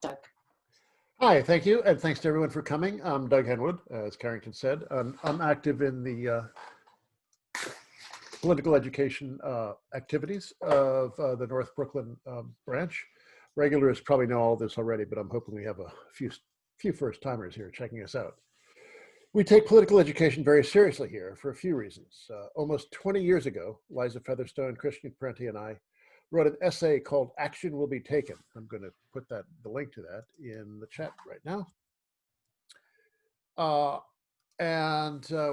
Doug. Hi, thank you, and thanks to everyone for coming. I'm Doug Henwood, as Carrington said. I'm active in the political education activities of the North Brooklyn branch. Regulars probably know all this already, but I'm hoping we have a few first-timers here checking us out. We take political education very seriously here for a few reasons. Almost 20 years ago, Liza Featherstone, Christian Parenti, and I wrote an essay called Action Will Be Taken. I'm going to put the link to that in the chat right now.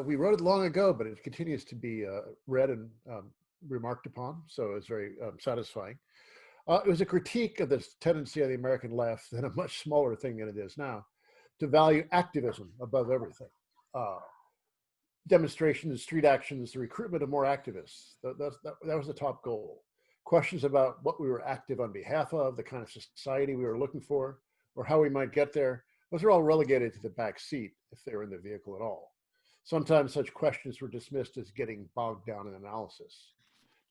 We wrote it long ago, but it continues to be read and remarked upon, so it's very satisfying. It was a critique of this tendency of the American left, and a much smaller thing than it is now, to value activism above everything. Demonstrations, street actions, the recruitment of more activists, that was the top goal. Questions about what we were active on behalf of, the kind of society we were looking for, or how we might get there, those are all relegated to the back seat if they were in the vehicle at all. Sometimes such questions were dismissed as getting bogged down in analysis.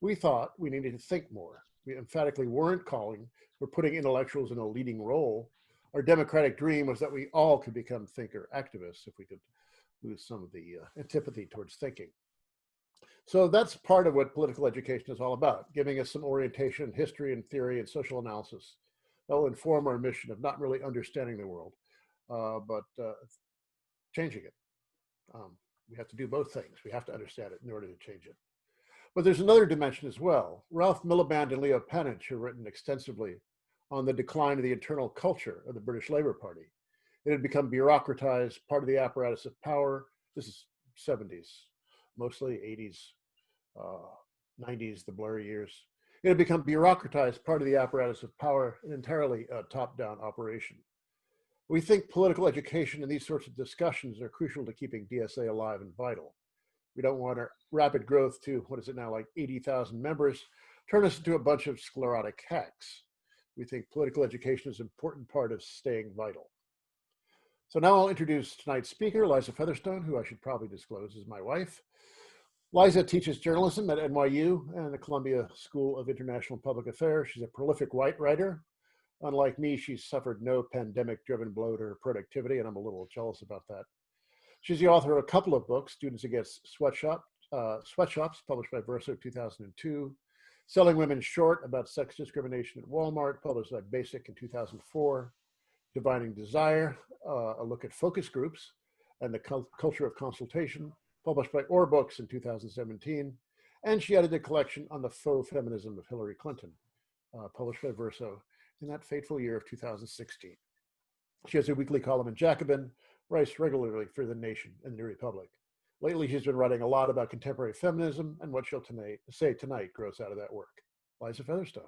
We thought we needed to think more. We emphatically weren't calling for putting intellectuals in a leading role. Our democratic dream was that we all could become thinker activists if we could lose some of the antipathy towards thinking. So that's part of what political education is all about, giving us some orientation, history and theory and social analysis that will inform our mission of not really understanding the world, but changing it. We have to do both things. We have to understand it in order to change it. But there's another dimension as well. Ralph Miliband and Leo Panitch have written extensively on the decline of the internal culture of the British Labour Party. It had become bureaucratized, part of the apparatus of power. This is 70s, mostly 80s, 90s, the blurry years. It had become bureaucratized, part of the apparatus of power, an entirely top-down operation. We think political education and these sorts of discussions are crucial to keeping DSA alive and vital. We don't want our rapid growth to, what is it now, like 80,000 members, turn us into a bunch of sclerotic hacks. We think political education is an important part of staying vital. So now I'll introduce tonight's speaker, Liza Featherstone, who I should probably disclose is my wife. Liza teaches journalism at NYU and the Columbia School of International Public Affairs. She's a prolific writer. Unlike me, she's suffered no pandemic-driven blow to her productivity, and I'm a little jealous about that. She's the author of a couple of books, Students Against Sweatshops, published by Verso 2002, Selling Women Short, about sex discrimination at Walmart, published by Basic in 2004, Divining Desire, a look at focus groups and the culture of consultation, published by Or Books in 2017, and she added a collection on the faux feminism of Hillary Clinton, published by Verso in that fateful year of 2016. She has a weekly column in Jacobin, writes regularly for The Nation and The New Republic. Lately, she's been writing a lot about contemporary feminism, and what she'll say tonight grows out of that work. Liza Featherstone.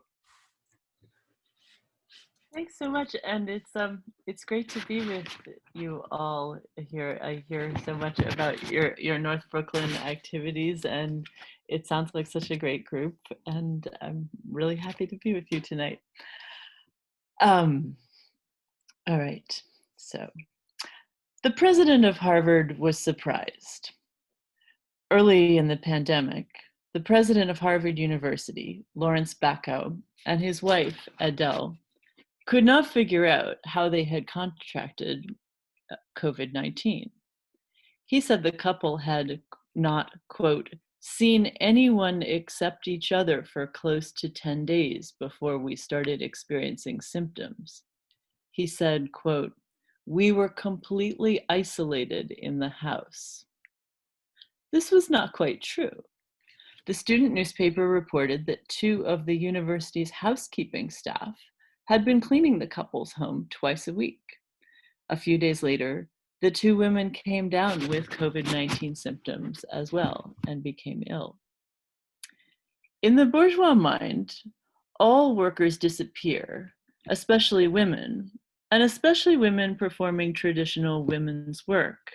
Thanks so much, and it's great to be with you all here. I hear so much about your North Brooklyn activities, and it sounds like such a great group, and I'm really happy to be with you tonight. All right, so the president of Harvard was surprised. Early in the pandemic, the president of Harvard University, Lawrence Bacow, and his wife, Adele, could not figure out how they had contracted COVID-19. He said the couple had not, quote, seen anyone except each other for close to 10 days before we started experiencing symptoms. He said, quote, we were completely isolated in the house. This was not quite true. The student newspaper reported that 2 of the university's housekeeping staff had been cleaning the couple's home twice a week. A few days later, the 2 women came down with COVID-19 symptoms as well and became ill. In the bourgeois mind, all workers disappear, especially women, and especially women performing traditional women's work.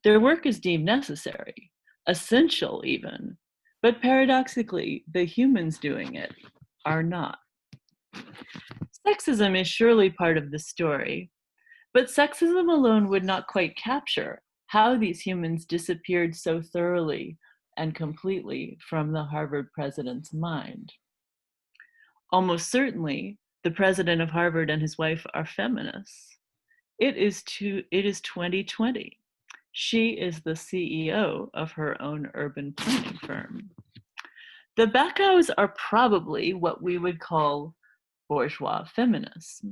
Their work is deemed necessary, essential even, but paradoxically, the humans doing it are not. Sexism is surely part of the story, but sexism alone would not quite capture how these humans disappeared so thoroughly and completely from the Harvard president's mind. Almost certainly, The president of Harvard and his wife are feminists. It is 2020. She is the CEO of her own urban planning firm. The Backows are probably what we would call bourgeois feminists.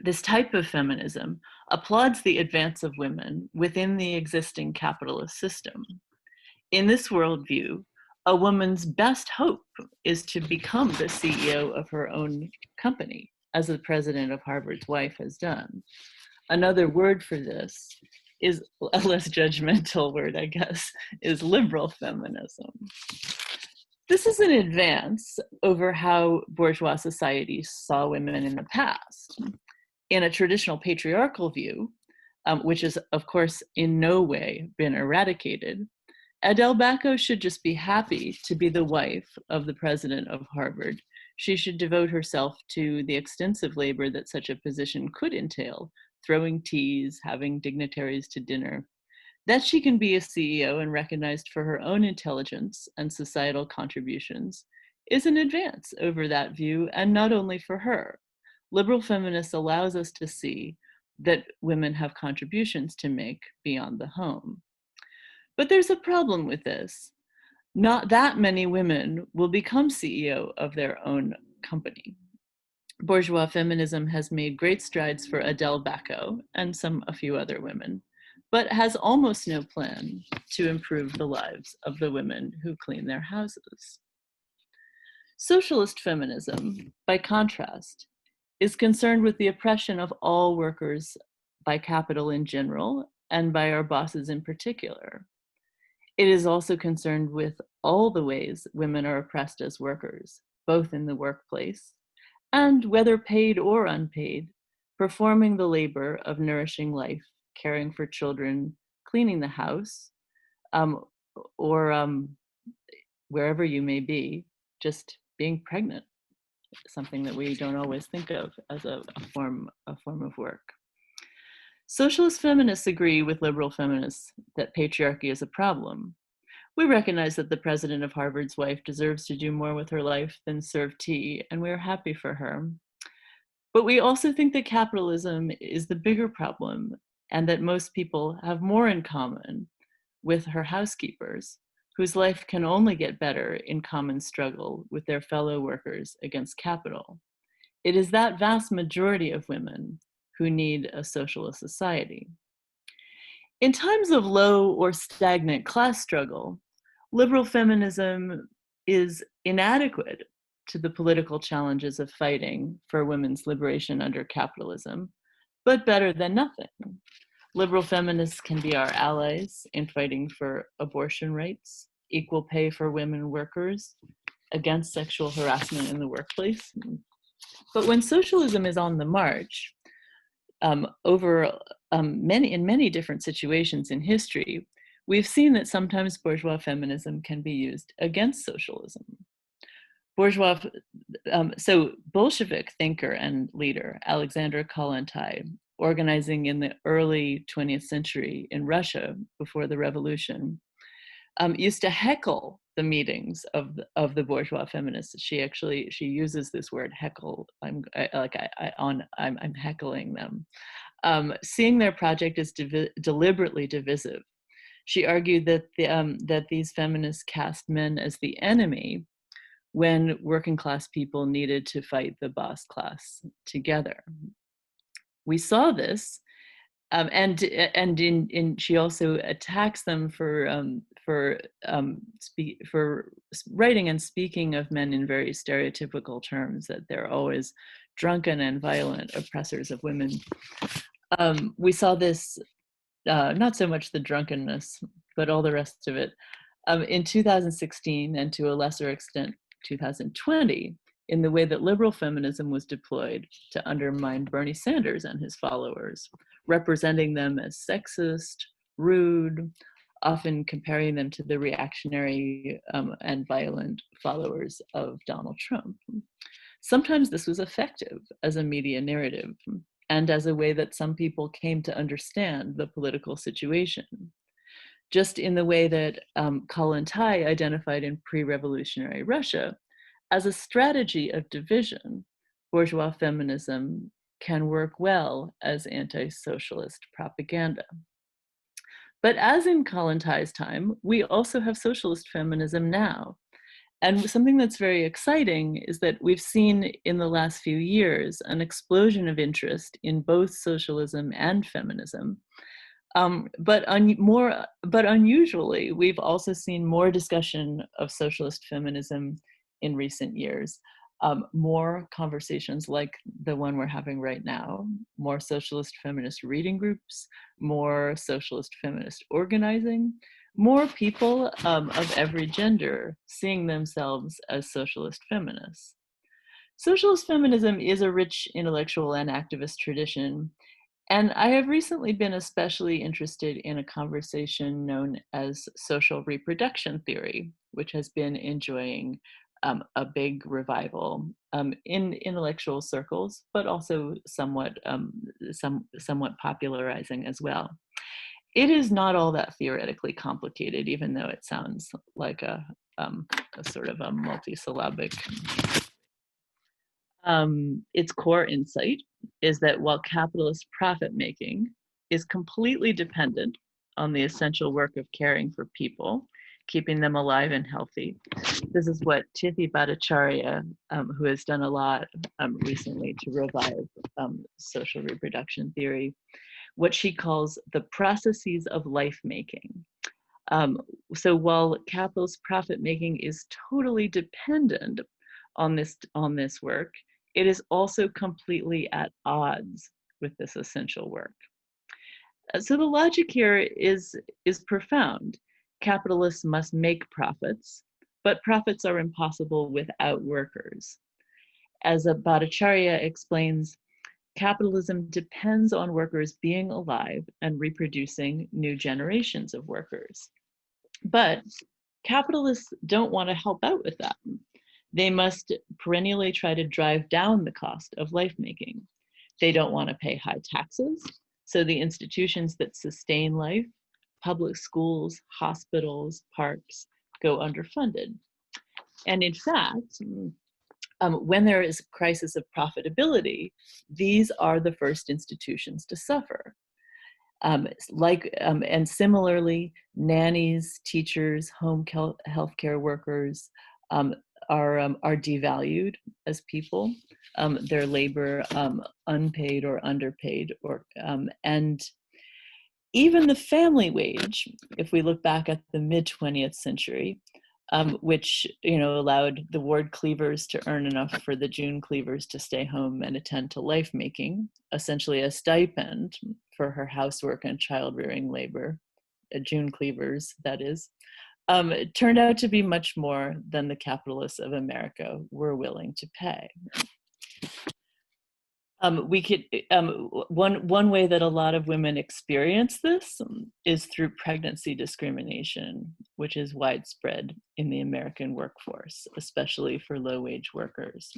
This type of feminism applauds the advance of women within the existing capitalist system. In this worldview, a woman's best hope is to become the CEO of her own company, as the president of Harvard's wife has done. Another word for this is a less judgmental word, I guess, is liberal feminism. This is an advance over how bourgeois societies saw women in the past. In a traditional patriarchal view, which has, of course, in no way been eradicated, Adele Backo should just be happy to be the wife of the president of Harvard. She should devote herself to the extensive labor that such a position could entail, throwing teas, having dignitaries to dinner. That she can be a CEO and recognized for her own intelligence and societal contributions is an advance over that view, and not only for her. Liberal feminists allows us to see that women have contributions to make beyond the home. But there's a problem with this. Not that many women will become CEO of their own company. Bourgeois feminism has made great strides for Adele Backo and a few other women, but has almost no plan to improve the lives of the women who clean their houses. Socialist feminism, by contrast, is concerned with the oppression of all workers by capital in general and by our bosses in particular. It is also concerned with all the ways women are oppressed as workers, both in the workplace and, whether paid or unpaid, performing the labor of nourishing life, caring for children, cleaning the house, or wherever you may be, just being pregnant, something that we don't always think of as a form of work. Socialist feminists agree with liberal feminists that patriarchy is a problem. We recognize that the president of Harvard's wife deserves to do more with her life than serve tea, and we're happy for her. But we also think that capitalism is the bigger problem, and that most people have more in common with her housekeepers, whose life can only get better in common struggle with their fellow workers against capital. It is that vast majority of women who need a socialist society. In times of low or stagnant class struggle, liberal feminism is inadequate to the political challenges of fighting for women's liberation under capitalism, but better than nothing. Liberal feminists can be our allies in fighting for abortion rights, equal pay for women workers, against sexual harassment in the workplace. But when socialism is on the march, in many different situations in history, we've seen that sometimes bourgeois feminism can be used against socialism. So Bolshevik thinker and leader Alexander Kollontai, organizing in the early 20th century in Russia before the revolution, used to heckle the meetings of the bourgeois feminists. She uses this word heckle. I'm heckling them, seeing their project as deliberately divisive. She argued that that these feminists cast men as the enemy when working class people needed to fight the boss class together. We saw this, and she also attacks them for writing and speaking of men in very stereotypical terms, that they're always drunken and violent oppressors of women. We saw this, not so much the drunkenness, but all the rest of it, in 2016, and to a lesser extent 2020, in the way that liberal feminism was deployed to undermine Bernie Sanders and his followers, representing them as sexist, rude, often comparing them to the reactionary and violent followers of Donald Trump. Sometimes this was effective as a media narrative and as a way that some people came to understand the political situation. Just in the way that Kollontai identified in pre-revolutionary Russia as a strategy of division, bourgeois feminism can work well as anti-socialist propaganda. But as in Kollontais' time, we also have socialist feminism now. And something that's very exciting is that we've seen in the last few years an explosion of interest in both socialism and feminism. But unusually, we've also seen more discussion of socialist feminism in recent years. More conversations like the one we're having right now, more socialist feminist reading groups, more socialist feminist organizing, more people of every gender seeing themselves as socialist feminists. Socialist feminism is a rich intellectual and activist tradition, and I have recently been especially interested in a conversation known as social reproduction theory, which has been enjoying a big revival in intellectual circles, but also somewhat popularizing as well. It is not all that theoretically complicated, even though it sounds like a sort of a multisyllabic. Its core insight is that while capitalist profit-making is completely dependent on the essential work of caring for people, keeping them alive and healthy. This is what Tithi Bhattacharya, who has done a lot recently to revive social reproduction theory, what she calls the processes of life-making. So while capitalist profit-making is totally dependent on this work, it is also completely at odds with this essential work. So the logic here is profound. Capitalists must make profits, but profits are impossible without workers. As Bhattacharya explains, capitalism depends on workers being alive and reproducing new generations of workers. But capitalists don't want to help out with that. They must perennially try to drive down the cost of life-making. They don't want to pay high taxes, so the institutions that sustain life, public schools, hospitals, parks, go underfunded. And in fact, when there is a crisis of profitability, these are the first institutions to suffer. And similarly, nannies, teachers, home healthcare workers are devalued as people. Their labor unpaid or underpaid, and even the family wage, if we look back at the mid-20th century, which allowed the ward cleavers to earn enough for the June cleavers to stay home and attend to life making, essentially a stipend for her housework and child rearing labor, June cleavers, that is. It turned out to be much more than the capitalists of America were willing to pay. One way that a lot of women experience this is through pregnancy discrimination, which is widespread in the American workforce, especially for low-wage workers.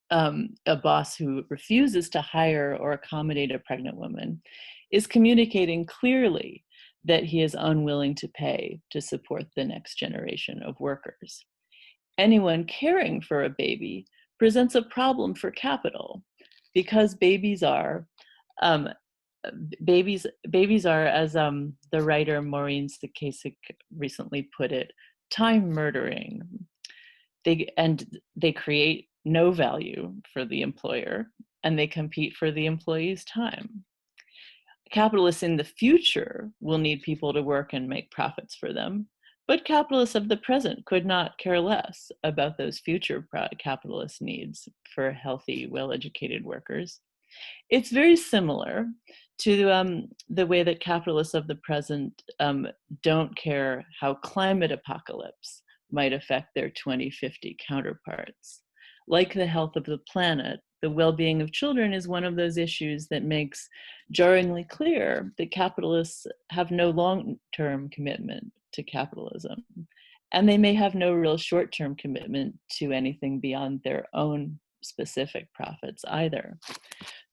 A boss who refuses to hire or accommodate a pregnant woman is communicating clearly that he is unwilling to pay to support the next generation of workers. Anyone caring for a baby presents a problem for capital, because babies are, as the writer Maureen Stakasik recently put it, time murdering. They create no value for the employer, and they compete for the employee's time. Capitalists in the future will need people to work and make profits for them, but capitalists of the present could not care less about those future capitalist needs for healthy, well-educated workers. It's very similar to the way that capitalists of the present don't care how climate apocalypse might affect their 2050 counterparts. Like the health of the planet, the well-being of children is one of those issues that makes jarringly clear that capitalists have no long-term commitment to capitalism, and they may have no real short-term commitment to anything beyond their own specific profits either.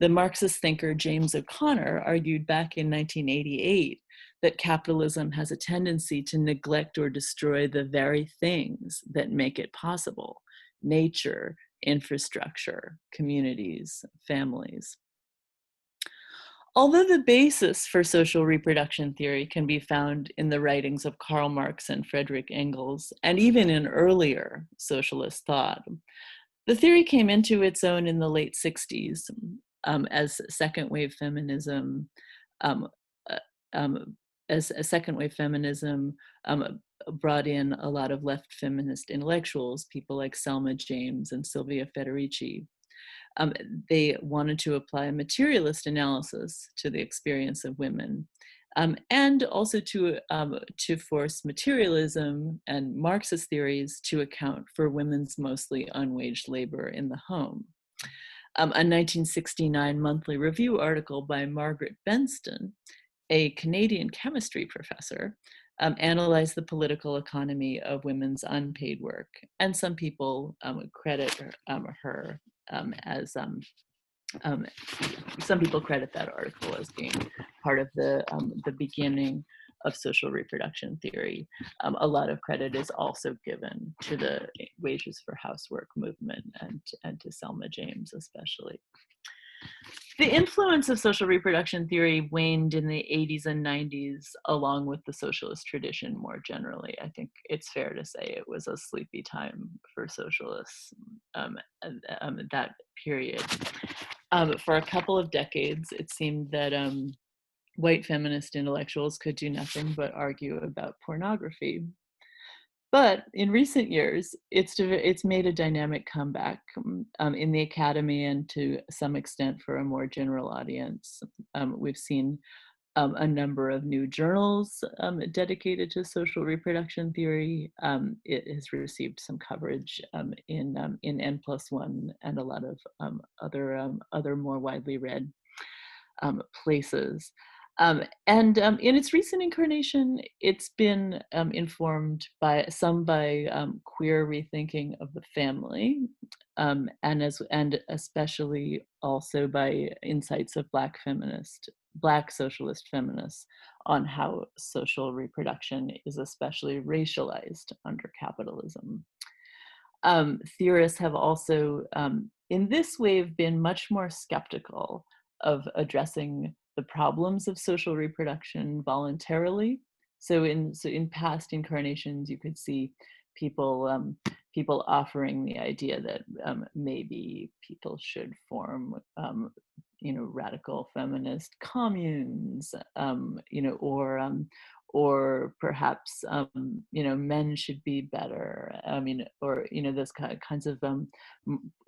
The Marxist thinker James O'Connor argued back in 1988 that capitalism has a tendency to neglect or destroy the very things that make it possible: nature, infrastructure, communities, families. Although the basis for social reproduction theory can be found in the writings of Karl Marx and Friedrich Engels, and even in earlier socialist thought, the theory came into its own in the late 60s as second wave feminism, um, uh, as a second wave feminism brought in a lot of left feminist intellectuals, people like Selma James and Sylvia Federici. They wanted to apply a materialist analysis to the experience of women, and also to force materialism and Marxist theories to account for women's mostly unwaged labor in the home. A 1969 Monthly Review article by Margaret Benston, a Canadian chemistry professor, analyzed the political economy of women's unpaid work, and some people credit her as some people credit that article as being part of the beginning of social reproduction theory. A lot of credit is also given to the wages for housework movement and to Selma James especially. The influence of social reproduction theory waned in the 80s and 90s, along with the socialist tradition more generally. I think it's fair to say it was a sleepy time for socialists that period. For a couple of decades, it seemed that white feminist intellectuals could do nothing but argue about pornography. But in recent years, it's made a dynamic comeback in the academy and to some extent for a more general audience. We've seen a number of new journals dedicated to social reproduction theory. It has received some coverage in N+1 and a lot of other more widely read places. In its recent incarnation, it's been informed by queer rethinking of the family, and especially also by insights of Black socialist feminists on how social reproduction is especially racialized under capitalism. Theorists have also, in this wave, been much more skeptical of addressing the problems of social reproduction voluntarily. So in past incarnations, you could see people offering the idea that maybe people should form radical feminist communes, or perhaps men should be better, or those kinds of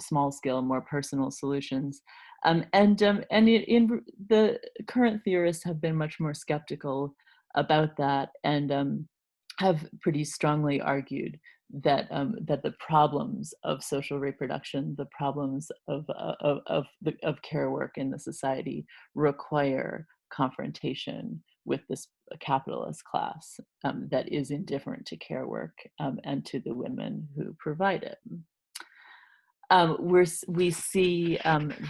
small scale, more personal solutions. The current theorists have been much more skeptical about that, and have pretty strongly argued that the problems of social reproduction, the problems of care work in the society, require confrontation with this capitalist class that is indifferent to care work and to the women who provide it. We see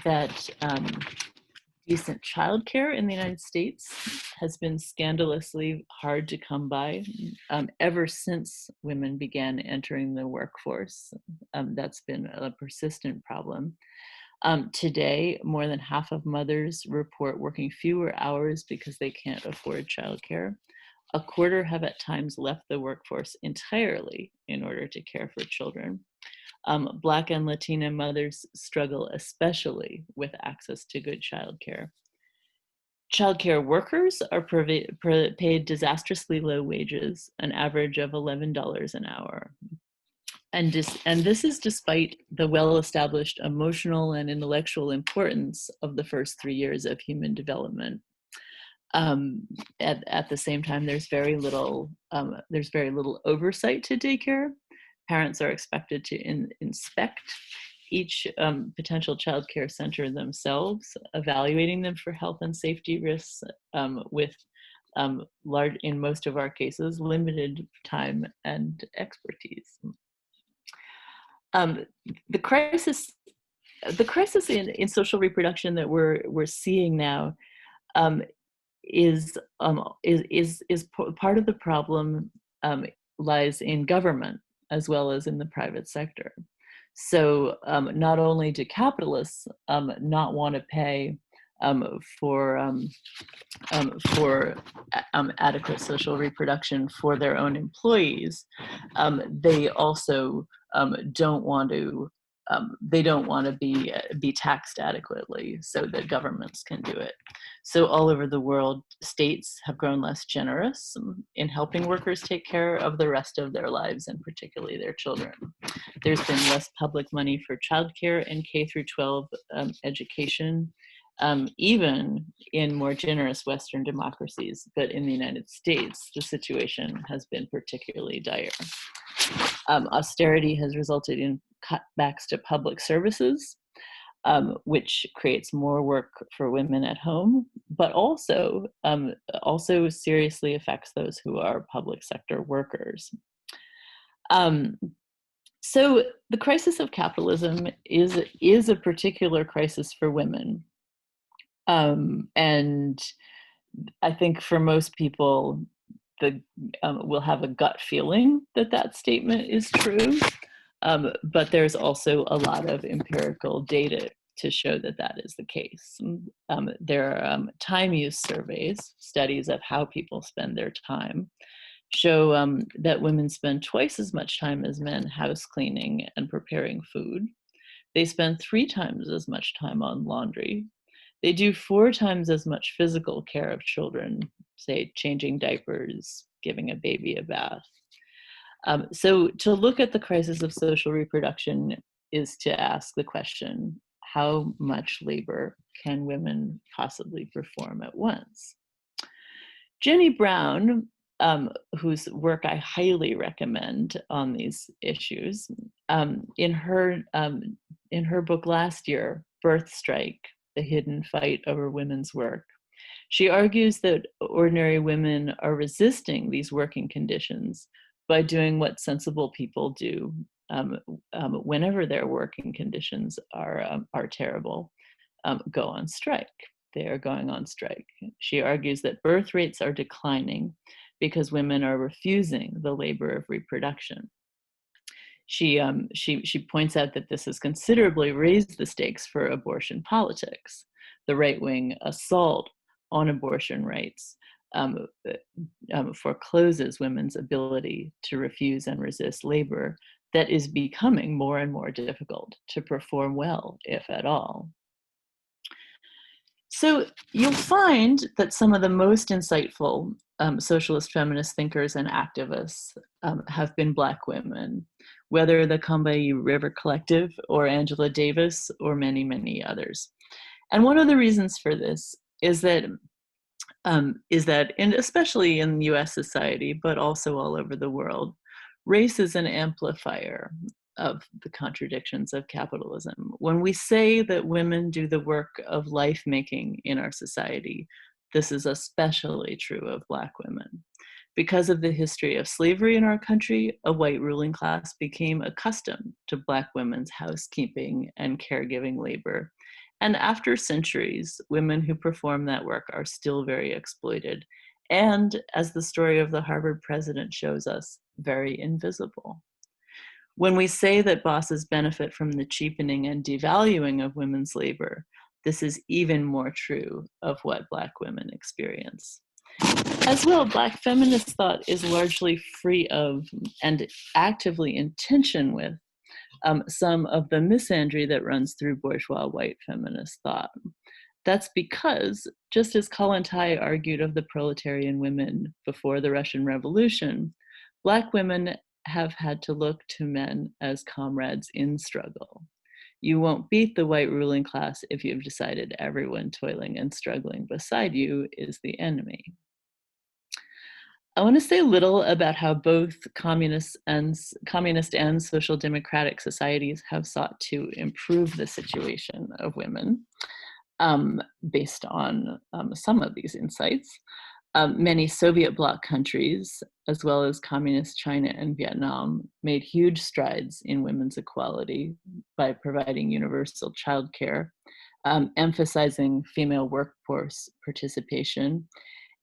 that decent childcare in the United States has been scandalously hard to come by ever since women began entering the workforce. That's been a persistent problem. Today, more than half of mothers report working fewer hours because they can't afford childcare. A quarter have at times left the workforce entirely in order to care for children. Black and Latina mothers struggle especially with access to good childcare. Childcare workers are paid disastrously low wages, an average of $11 an hour. And this is despite the well-established emotional and intellectual importance of the first 3 years of human development. At the same time, there's very little oversight to daycare. Parents are expected to inspect each potential child care center themselves, evaluating them for health and safety risks with in most of our cases, limited time and expertise. The crisis in social reproduction that we're seeing now is part of the problem lies in government as well as in the private sector. So not only do capitalists not want to pay for adequate social reproduction for their own employees, they also don't want to be taxed adequately so that governments can do it. So all over the world, states have grown less generous in helping workers take care of the rest of their lives, and particularly their children. There's been less public money for childcare and K through 12 education, even in more generous Western democracies. But in the United States, the situation has been particularly dire. Austerity has resulted in cutbacks to public services, which creates more work for women at home, but also seriously affects those who are public sector workers. So the crisis of capitalism is a particular crisis for women. And I think for most people, will have a gut feeling that that statement is true. But there's also a lot of empirical data to show that that is the case. There are time use surveys, studies of how people spend their time, show that women spend twice as much time as men house cleaning and preparing food. They spend 3 times as much time on laundry. They do 4 times as much physical care of children, say changing diapers, giving a baby a bath. So to look at the crisis of social reproduction is to ask the question, how much labor can women possibly perform at once? Jenny Brown, whose work I highly recommend on these issues, in her book last year, Birth Strike, The Hidden Fight Over Women's Work, she argues that ordinary women are resisting these working conditions by doing what sensible people do whenever their working conditions are terrible, go on strike. They are going on strike. She argues that birth rates are declining because women are refusing the labor of reproduction. She points out that this has considerably raised the stakes for abortion politics. The right-wing assault on abortion rights forecloses women's ability to refuse and resist labor that is becoming more and more difficult to perform well, if at all. So you'll find that some of the most insightful socialist feminist thinkers and activists have been Black women, whether the Combahee River Collective or Angela Davis or many, many others. And one of the reasons for this is that especially in US society, but also all over the world, race is an amplifier of the contradictions of capitalism. When we say that women do the work of life making in our society, this is especially true of Black women. Because of the history of slavery in our country, a white ruling class became accustomed to Black women's housekeeping and caregiving labor. And after centuries, women who perform that work are still very exploited. And as the story of the Harvard president shows us, very invisible. When we say that bosses benefit from the cheapening and devaluing of women's labor, this is even more true of what Black women experience. As well, Black feminist thought is largely free of and actively in tension with some of the misandry that runs through bourgeois white feminist thought. That's because, just as Kollontai argued of the proletarian women before the Russian Revolution, Black women have had to look to men as comrades in struggle. You won't beat the white ruling class if you've decided everyone toiling and struggling beside you is the enemy. I want to say a little about how both communist and social democratic societies have sought to improve the situation of women based on some of these insights. Many Soviet bloc countries, as well as communist China and Vietnam, made huge strides in women's equality by providing universal childcare, emphasizing female workforce participation,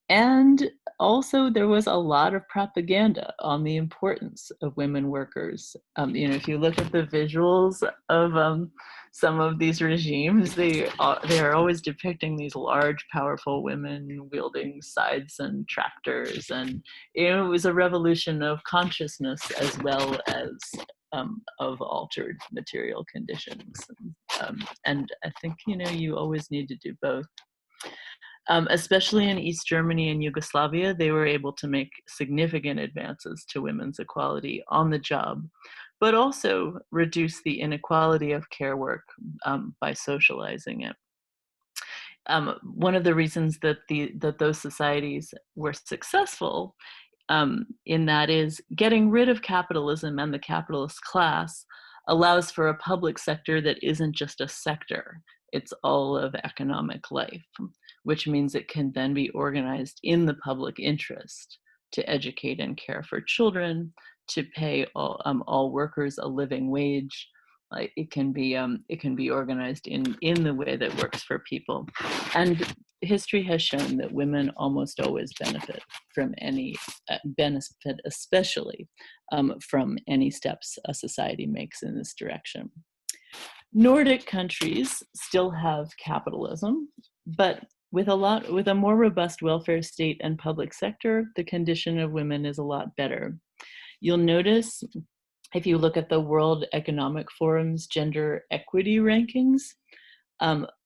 And also there was a lot of propaganda on the importance of women workers. If you look at the visuals of some of these regimes, they are always depicting these large, powerful women wielding scythes and tractors. And it was a revolution of consciousness as well as of altered material conditions. And I think, you always need to do both. Especially in East Germany and Yugoslavia, they were able to make significant advances to women's equality on the job, but also reduce the inequality of care work by socializing it. One of the reasons that those societies were successful in that is getting rid of capitalism and the capitalist class allows for a public sector that isn't just a sector, it's all of economic life, which means it can then be organized in the public interest to educate and care for children, to pay all workers a living wage. Like it can be organized in the way that works for people. And history has shown that women almost always benefit from any benefit, especially from any steps a society makes in this direction. Nordic countries still have capitalism, but with a more robust welfare state and public sector, the condition of women is a lot better. You'll notice if you look at the World Economic Forum's gender equity rankings,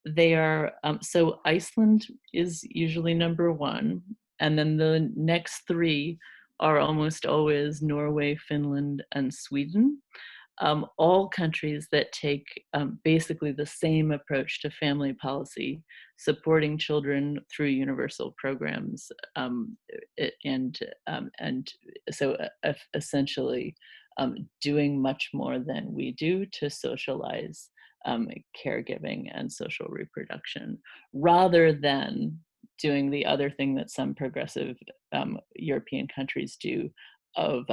they are, so Iceland is usually number 1, and then the next 3 are almost always Norway, Finland, and Sweden. All countries that take basically the same approach to family policy, supporting children through universal programs, and so essentially doing much more than we do to socialize caregiving and social reproduction, rather than doing the other thing that some progressive European countries do of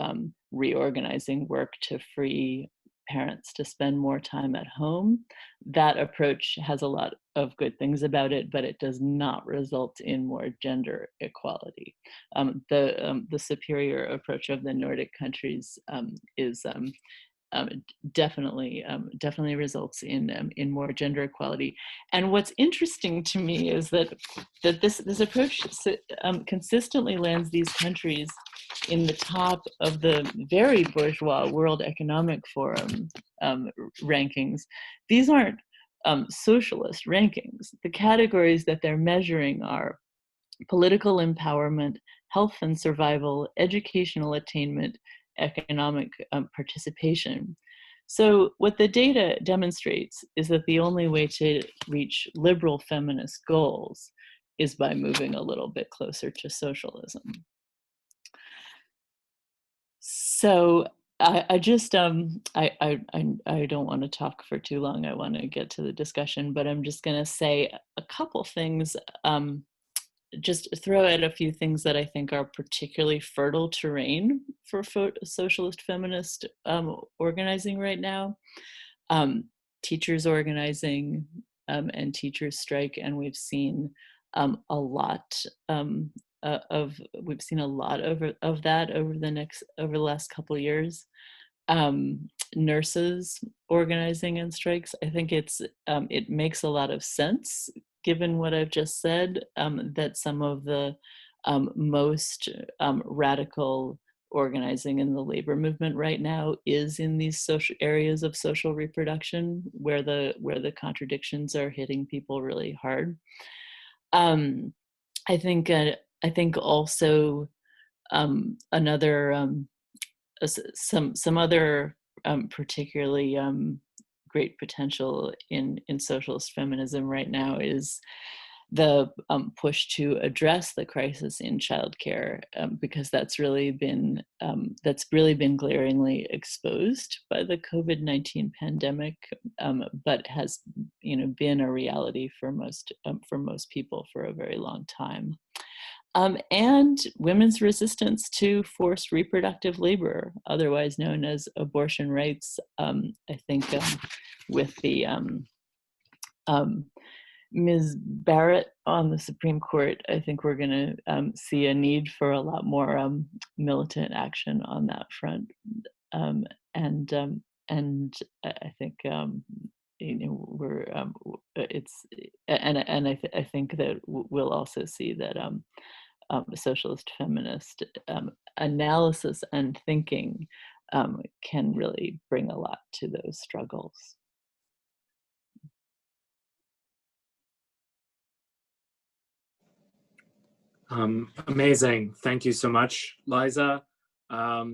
reorganizing work to free parents to spend more time at home. That approach has a lot of good things about it, but it does not result in more gender equality. The superior approach of the Nordic countries is definitely results in more gender equality. And what's interesting to me is that this approach consistently lands these countries in the top of the very bourgeois World Economic Forum rankings. These aren't socialist rankings. The categories that they're measuring are political empowerment, health and survival, educational attainment, economic participation. So what the data demonstrates is that the only way to reach liberal feminist goals is by moving a little bit closer to socialism. So I just I don't want to talk for too long. I want to get to the discussion, but I'm just going to say a couple things. Just throw out a few things that I think are particularly fertile terrain for socialist feminist organizing right now. Teachers organizing and teachers strike, and we've seen a lot of that over the last couple of years. Nurses organizing and strikes. I think it makes a lot of sense, given what I've just said, that some of the most radical organizing in the labor movement right now is in these social areas of social reproduction, where the contradictions are hitting people really hard. I think also some other particularly great potential in socialist feminism right now is the push to address the crisis in childcare, because that's really been glaringly exposed by the COVID-19 pandemic, but has been a reality for most people for a very long time. And women's resistance to forced reproductive labor, otherwise known as abortion rights. I think with the Ms. Barrett on the Supreme Court, I think we're going to see a need for a lot more militant action on that front. Um, and um, I think we're it's and I think that we'll also see that socialist feminist analysis and thinking can really bring a lot to those struggles. Amazing. Thank you so much, Liza.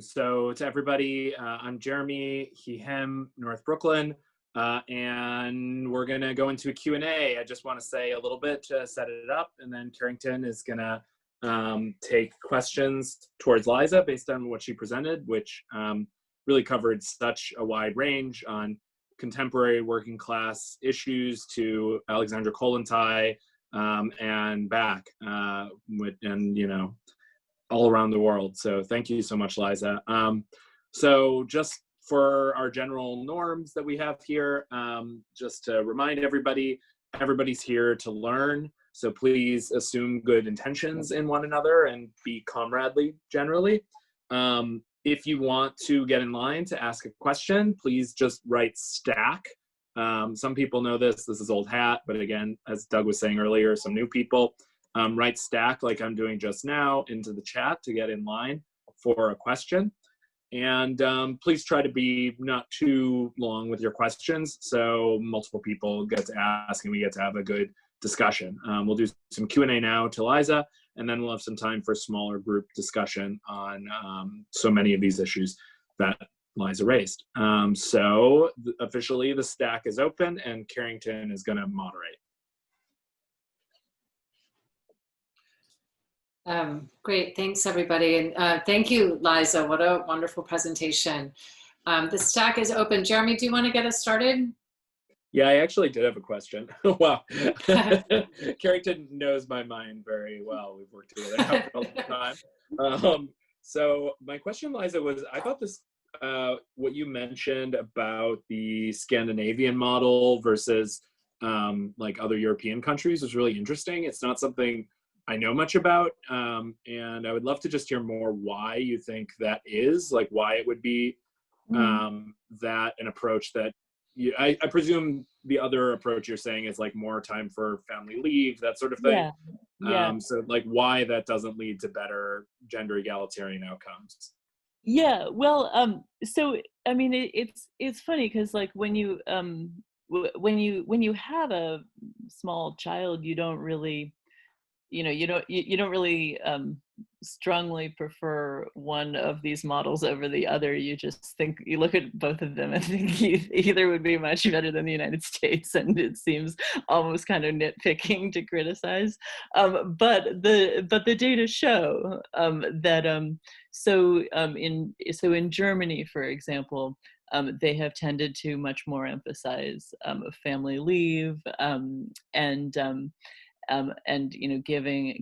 So to everybody, I'm Jeremy, he, him, North Brooklyn, and we're gonna go into a Q&A. I just wanna say a little bit to set it up, and then Carrington is gonna take questions towards Liza based on what she presented, which really covered such a wide range on contemporary working class issues to Alexandra Kollontai, and back, and all around the world. So thank you so much, Liza. So just for our general norms that we have here, just to remind everybody, everybody's here to learn. So please assume good intentions in one another and be comradely generally. If you want to get in line to ask a question, please just write stack. Some people know this is old hat, but again, as Doug was saying earlier, some new people, write stack like I'm doing just now into the chat to get in line for a question. And please try to be not too long with your questions so multiple people get to ask and we get to have a good discussion. We'll do some Q&A now to Liza, and then we'll have some time for smaller group discussion on so many of these issues that Liza raised. So officially the stack is open and Carrington is going to moderate. Great, thanks everybody. And thank you, Liza, what a wonderful presentation. The stack is open. Jeremy, do you want to get us started? Yeah, I actually did have a question. Wow. Carrington knows my mind very well. We've worked together now for a long time. So my question, Liza, was I thought this, what you mentioned about the Scandinavian model versus like other European countries was really interesting. It's not something I know much about, and I would love to just hear more why you think that is, like why it would be that an approach that I presume the other approach you're saying is like more time for family leave, that sort of thing. Yeah. So like why that doesn't lead to better gender egalitarian outcomes. Yeah, well, so I mean, it's funny because like when you have a small child, you don't really, you don't really strongly prefer one of these models over the other. You just think, you look at both of them and think either would be much better than the United States, and it seems almost kind of nitpicking to criticize. But the data show that so in Germany, for example, they have tended to much more emphasize family leave and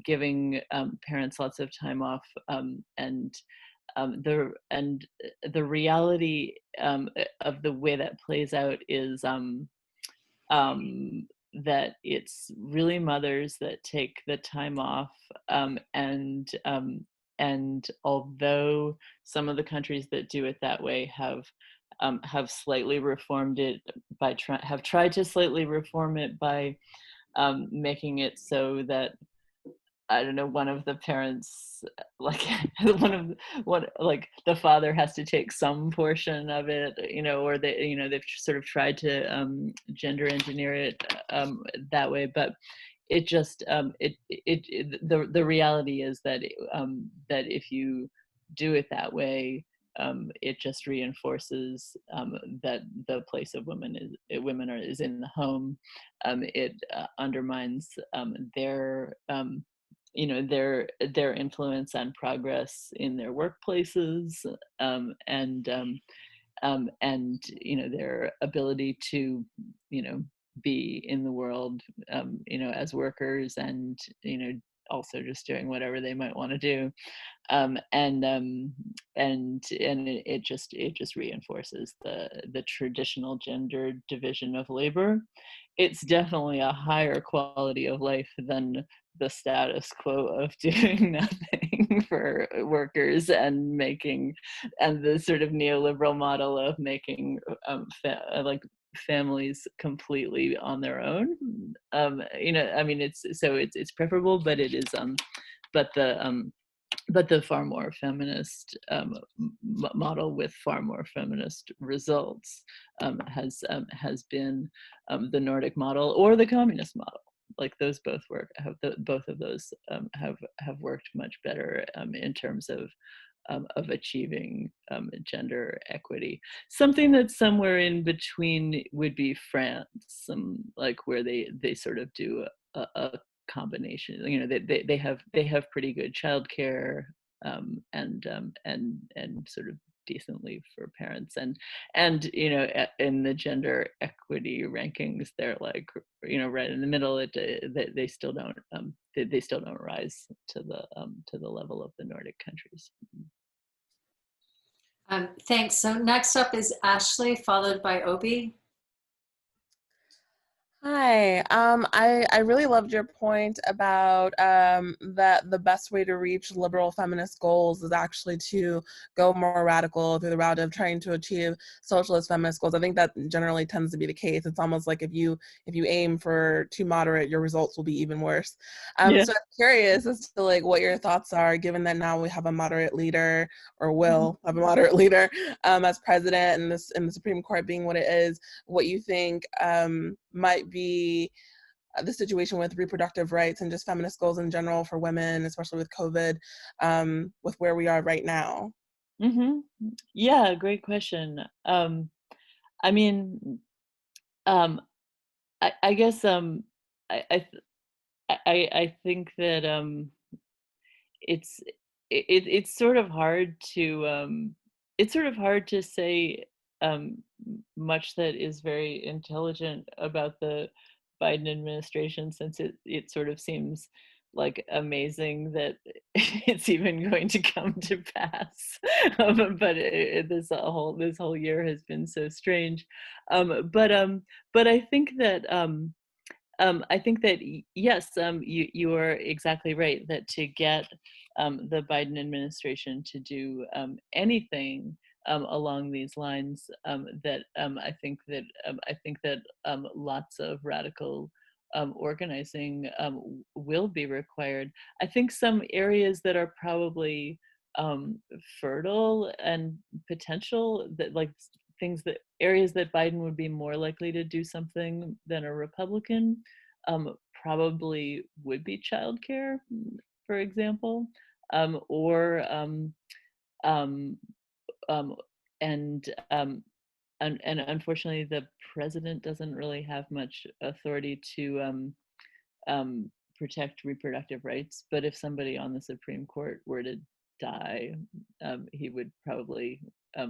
giving parents lots of time off, and the reality of the way that plays out is that it's really mothers that take the time off, and although some of the countries that do it that way have slightly reformed it by have tried to slightly reform it by making it so that, I don't know, one of the parents, like like the father has to take some portion of it, or they've sort of tried to gender engineer it that way. But it just the reality is that that if you do it that way, it just reinforces that the place of women is in the home. It undermines their their influence and progress in their workplaces, and their ability to be in the world as workers, and also just doing whatever they might want to do. It just reinforces the traditional gendered division of labor. It's definitely a higher quality of life than the status quo of doing nothing for workers and the sort of neoliberal model of making families completely on their own. I mean, it's preferable, but it is but the far more feminist model with far more feminist results has been the Nordic model or the communist model. Like those both work. Both of those have worked much better in terms of achieving gender equity. Something that's somewhere in between would be France, like where they sort of do a combination. They have pretty good childcare and sort of decent leave for parents, and in the gender equity rankings, they're like right in the middle. They still don't they still don't rise to the level of the Nordic countries. Thanks. So next up is Ashley, followed by Obi. Hi, I really loved your point about that the best way to reach liberal feminist goals is actually to go more radical through the route of trying to achieve socialist feminist goals. I think that generally tends to be the case. It's almost like if you aim for too moderate, your results will be even worse. So I'm curious as to like what your thoughts are, given that now we have a moderate leader, or will have a moderate leader as president, and the Supreme Court being what it is. What you think might be the situation with reproductive rights and just feminist goals in general for women, especially with COVID, with where we are right now? Yeah, great question. I mean, I guess I think that it's sort of hard to say much that is very intelligent about the Biden administration, since it sort of seems like amazing that it's even going to come to pass. But this whole year has been so strange. But I think that yes, you are exactly right that to get the Biden administration to do anything along these lines, I think that lots of radical organizing will be required. I think some areas that are probably fertile and potential, that like areas that Biden would be more likely to do something than a Republican, probably would be childcare, for example, and unfortunately, the president doesn't really have much authority to protect reproductive rights. But if somebody on the Supreme Court were to die, he would probably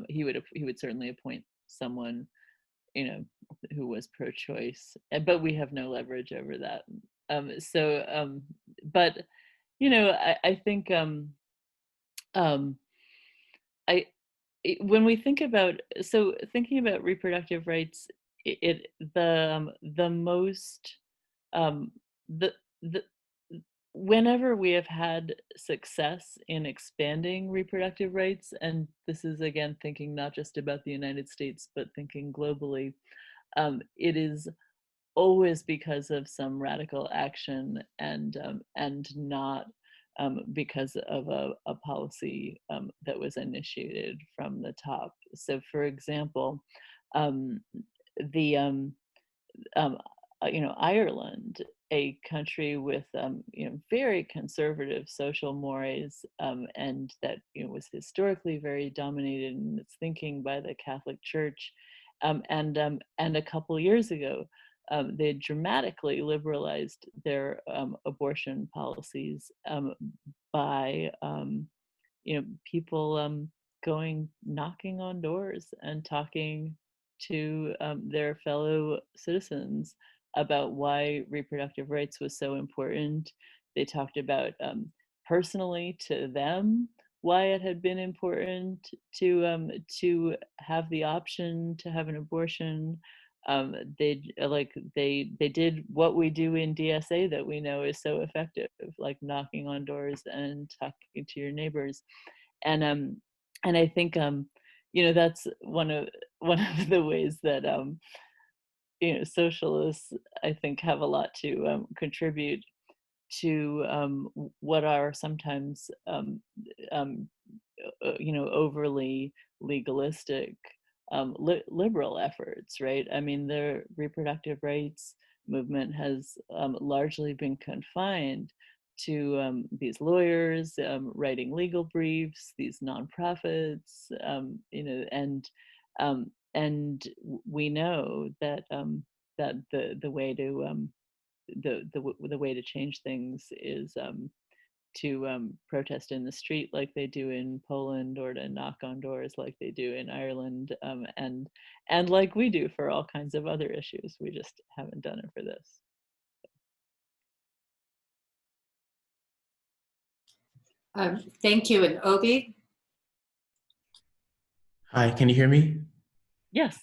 he would certainly appoint someone who was pro-choice. But we have no leverage over that. But I think when we think about thinking about reproductive rights, whenever we have had success in expanding reproductive rights, and this is again thinking not just about the United States but thinking globally, it is always because of some radical action and not because of a policy that was initiated from the top. So, for example, Ireland, a country with very conservative social mores, and that was historically very dominated in its thinking by the Catholic Church, and a couple years ago, they dramatically liberalized their abortion policies by people going knocking on doors and talking to their fellow citizens about why reproductive rights was so important they talked about personally to them why it had been important to have the option to have an abortion. They did what we do in DSA that we know is so effective, like knocking on doors and talking to your neighbors. And I think that's one of the ways that socialists, I think, have a lot to contribute to what are sometimes overly legalistic liberal efforts, right? I mean, the reproductive rights movement has largely been confined to these lawyers writing legal briefs, these nonprofits, and we know that that the way to the way to change things is to protest in the street like they do in Poland, or to knock on doors like they do in Ireland, and like we do for all kinds of other issues. We just haven't done it for this. Thank you. And Obi? Hi, can you hear me? Yes.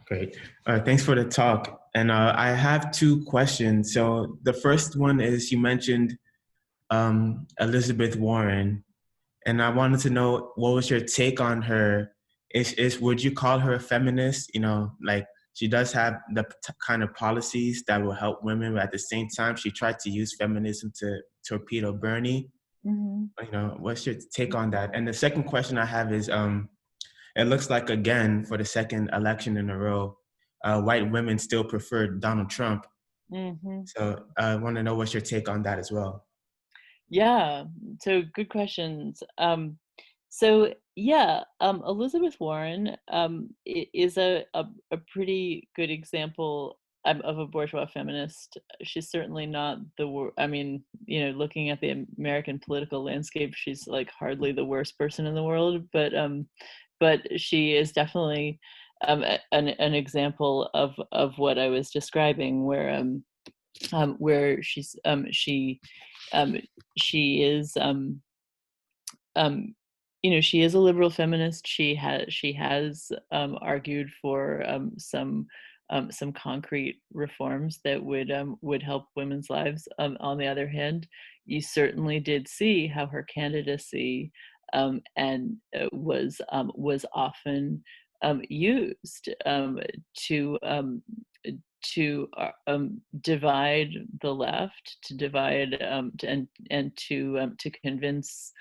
Great. Thanks for the talk. And I have two questions. So the first one is, you mentioned Elizabeth Warren, and I wanted to know, what was your take on her? Would you call her a feminist? Like, she does have the kind of policies that will help women, but at the same time, she tried to use feminism to torpedo Bernie. Mm-hmm. What's your take on that? And the second question I have is, it looks like, again, for the second election in a row, white women still prefer Donald Trump. Mm-hmm. So I want to know what's your take on that as well. Yeah, so good questions. Elizabeth Warren is a pretty good example of a bourgeois feminist. She's certainly not looking at the American political landscape, she's like hardly the worst person in the world, but she is definitely an example of what I was describing, where she is she is a liberal feminist. She has argued for some concrete reforms that would help women's lives. On the other hand, you certainly did see how her candidacy was often used to divide the left, to divide and to convince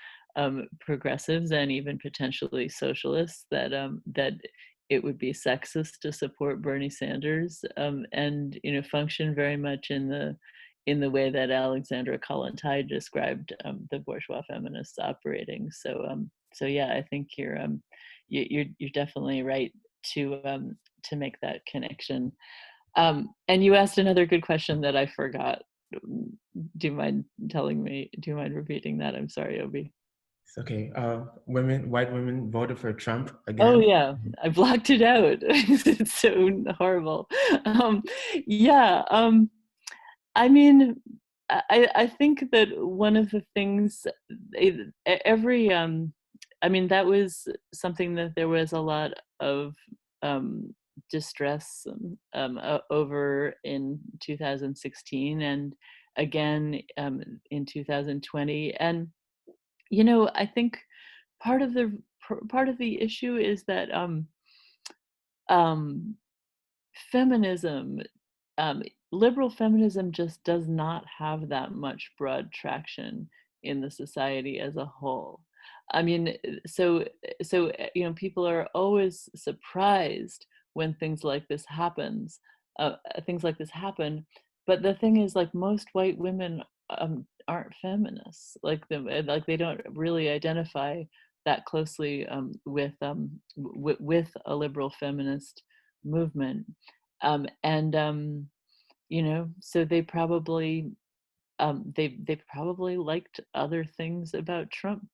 progressives and even potentially socialists that that it would be sexist to support Bernie Sanders, and function very much in the way that Alexandra Kollontai described the bourgeois feminists operating. So yeah, I think you're definitely right to make that connection. And you asked another good question that I forgot. Do you mind repeating that? I'm sorry, Obi. It's okay. White women voted for Trump again. Oh yeah, I blocked it out. It's so horrible. I mean, I think that one of the things that was something that there was a lot of distress over in 2016, and again in 2020. And I think part of the issue is that feminism, liberal feminism, just does not have that much broad traction in the society as a whole. I mean, so people are always surprised when things like this happen. But the thing is, like, most white women aren't feminists. Like they don't really identify that closely with a liberal feminist movement, so they probably they probably liked other things about Trump.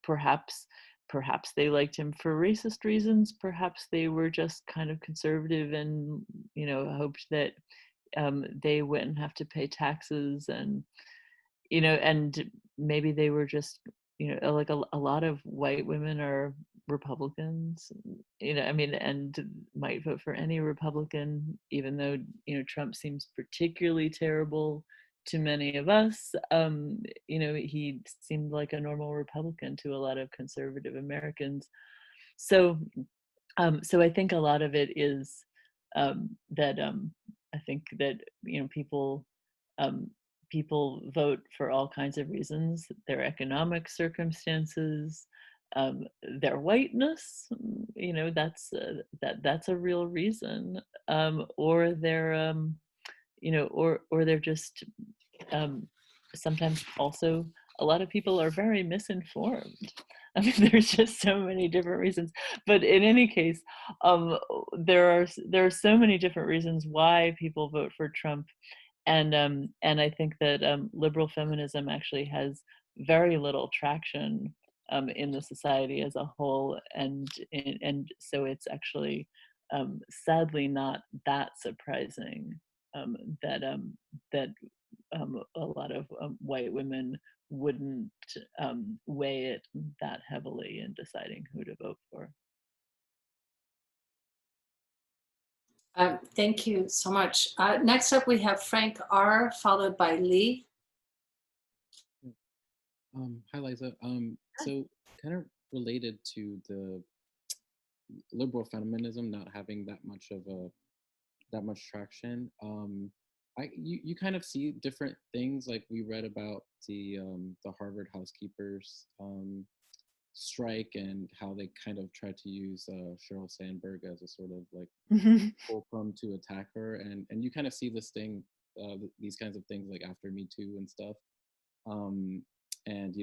Perhaps they liked him for racist reasons. Perhaps they were just kind of conservative and hoped that they wouldn't have to pay taxes, and you know, and maybe they were just, you know, like a lot of white women are Republicans, you know, I mean, and might vote for any Republican, even though, you know, Trump seems particularly terrible to many of us. You know, he seemed like a normal Republican to a lot of conservative Americans. So, so I think a lot of it is that I think that, you know, people vote for all kinds of reasons: their economic circumstances, their whiteness, you know, that's a real reason, or they're you know, or they're just sometimes also, a lot of people are very misinformed. I mean, there's just so many different reasons. But in any case, there are so many different reasons why people vote for Trump, and I think that liberal feminism actually has very little traction in the society as a whole, and so it's actually sadly not that surprising that a lot of white women wouldn't weigh it that heavily in deciding who to vote for. Thank you so much. Next up, we have Frank R, followed by Lee. Hi, Liza. So kind of related to the liberal feminism not having that much traction. You kind of see different things, like we read about the Harvard housekeepers strike and how they kind of tried to use Sheryl Sandberg as a sort of like fulcrum to attack her, and you kind of see this thing, these kinds of things like after Me Too and stuff, and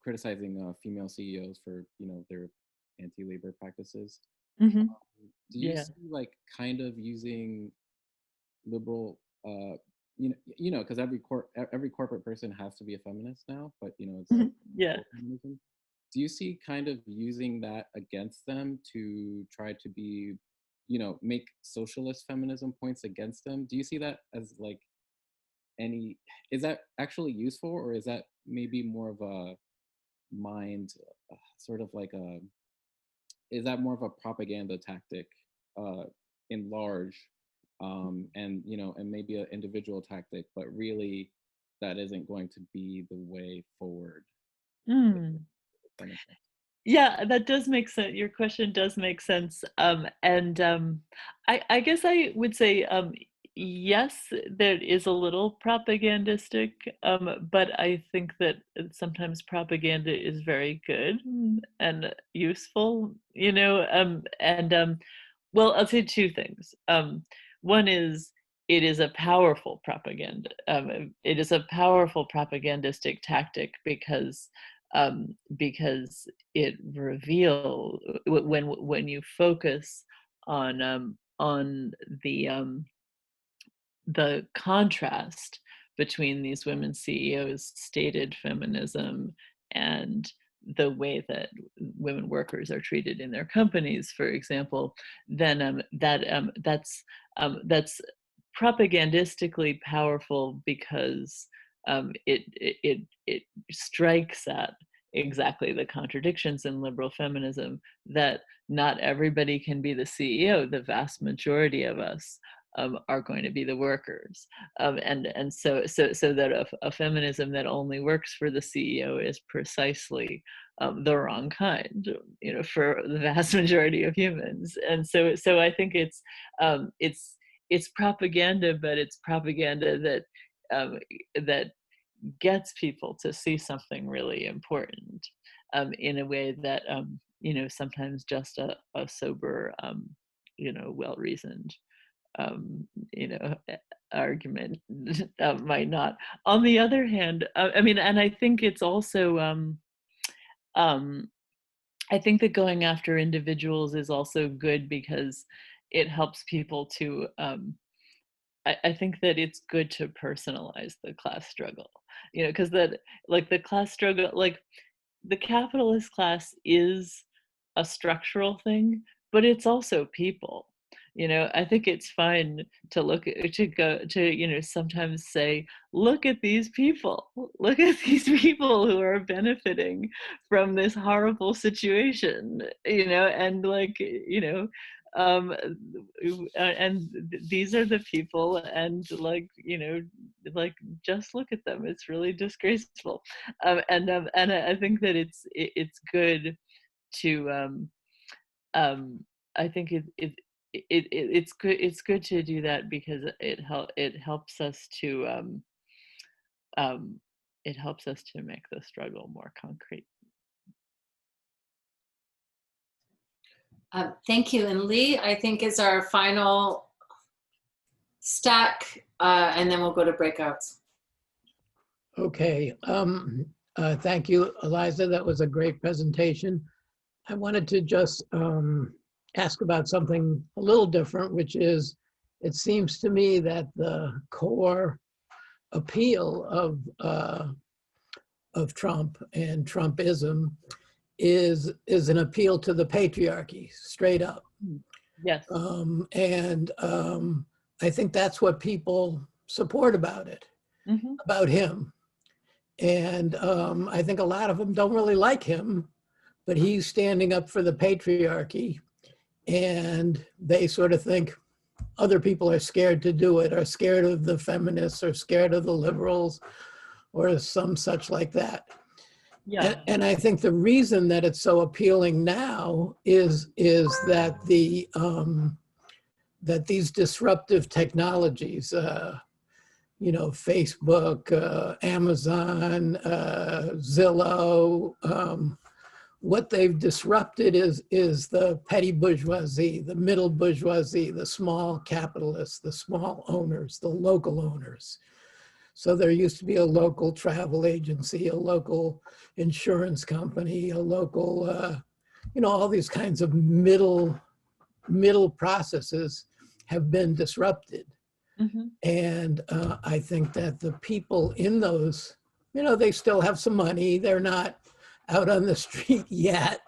criticizing female CEOs for their anti-labor practices. Mm-hmm. Do you see like kind of using liberal because every corporate person has to be a feminist now, but it's like feminism. Do you see kind of using that against them to try to be make socialist feminism points against them? Do you see that as like is that actually useful, or is that maybe more of a mind sort of like is that more of a propaganda tactic in large, and maybe an individual tactic, but really that isn't going to be the way forward? Yeah, that does make sense. Your question does make sense. I guess I would say yes, there is a little propagandistic, but I think that sometimes propaganda is very good and useful, well, I'll say two things. One is, it is a powerful propaganda. It is a powerful propagandistic tactic because it reveals, when you focus on the contrast between these women CEOs' stated feminism and the way that women workers are treated in their companies, for example, then that's propagandistically powerful because it strikes at exactly the contradictions in liberal feminism, that not everybody can be the CEO. The vast majority of us are going to be the workers, and so that a feminism that only works for the CEO is precisely the wrong kind, for the vast majority of humans. And so I think it's propaganda, but it's propaganda that gets people to see something really important in a way that sometimes just a sober, well-reasoned argument might not. On the other hand, and I think it's also I think that going after individuals is also good because it helps people to I think that it's good to personalize the class struggle, because the class struggle, like the capitalist class, is a structural thing, but it's also people, You know, I think it's fine to sometimes say, look at these people who are benefiting from this horrible situation, and and these are the people, and just look at them. It's really disgraceful. And I think that it's good to I think it's good to do that, because it helps us to make the struggle more concrete. Thank you. And Lee, I think, is our final stack, and then we'll go to breakouts. Okay. Thank you, Liza. That was a great presentation. I wanted to just ask about something a little different, which is, it seems to me that the core appeal of Trump and Trumpism is an appeal to the patriarchy, straight up. Yes. I think that's what people support about it, about him. And I think a lot of them don't really like him, but he's standing up for the patriarchy, and they sort of think other people are scared to do it, are scared of the feminists, or scared of the liberals, or some such like that. Yeah. And I think the reason that it's so appealing now is that that these disruptive technologies, Facebook, Amazon, Zillow, what they've disrupted is the petty bourgeoisie, the middle bourgeoisie, the small capitalists, the small owners, the local owners. So there used to be a local travel agency, a local insurance company, a local, all these kinds of middle processes have been disrupted. And I think that the people in those, they still have some money. They're not out on the street yet,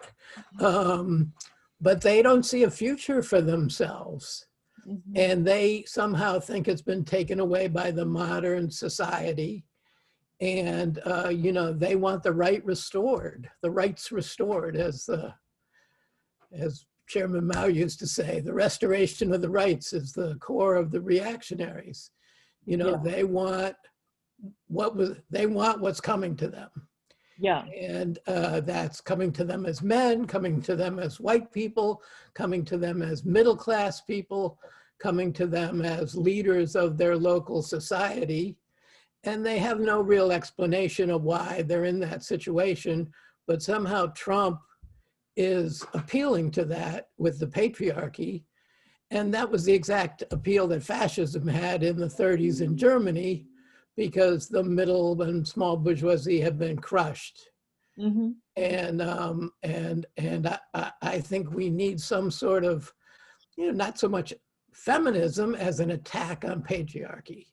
but they don't see a future for themselves. And they somehow think it's been taken away by the modern society. And, they want the rights restored, as Chairman Mao used to say. The restoration of the rights is the core of the reactionaries. They want what's coming to them. Yeah. And that's coming to them as men, coming to them as white people, coming to them as middle-class people, coming to them as leaders of their local society. And they have no real explanation of why they're in that situation, but somehow Trump is appealing to that with the patriarchy. And that was the exact appeal that fascism had in the 30s in Germany, because the middle and small bourgeoisie have been crushed. And I think we need some sort of, not so much feminism as an attack on patriarchy.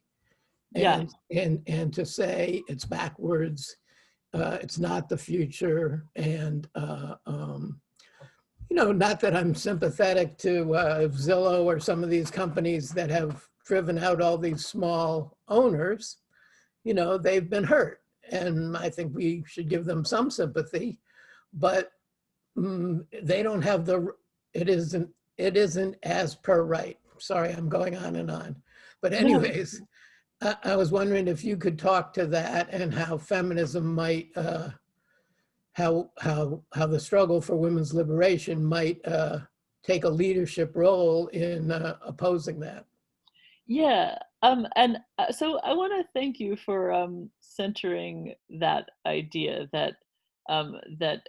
And to say it's backwards, it's not the future. And not that I'm sympathetic to Zillow or some of these companies that have driven out all these small owners. They've been hurt, and I think we should give them some sympathy, but they don't have it isn't as per right. Sorry, I'm going on and on. But anyways, I was wondering if you could talk to that, and how feminism might, how the struggle for women's liberation might take a leadership role in opposing that. Yeah, so I want to thank you for centering that idea that that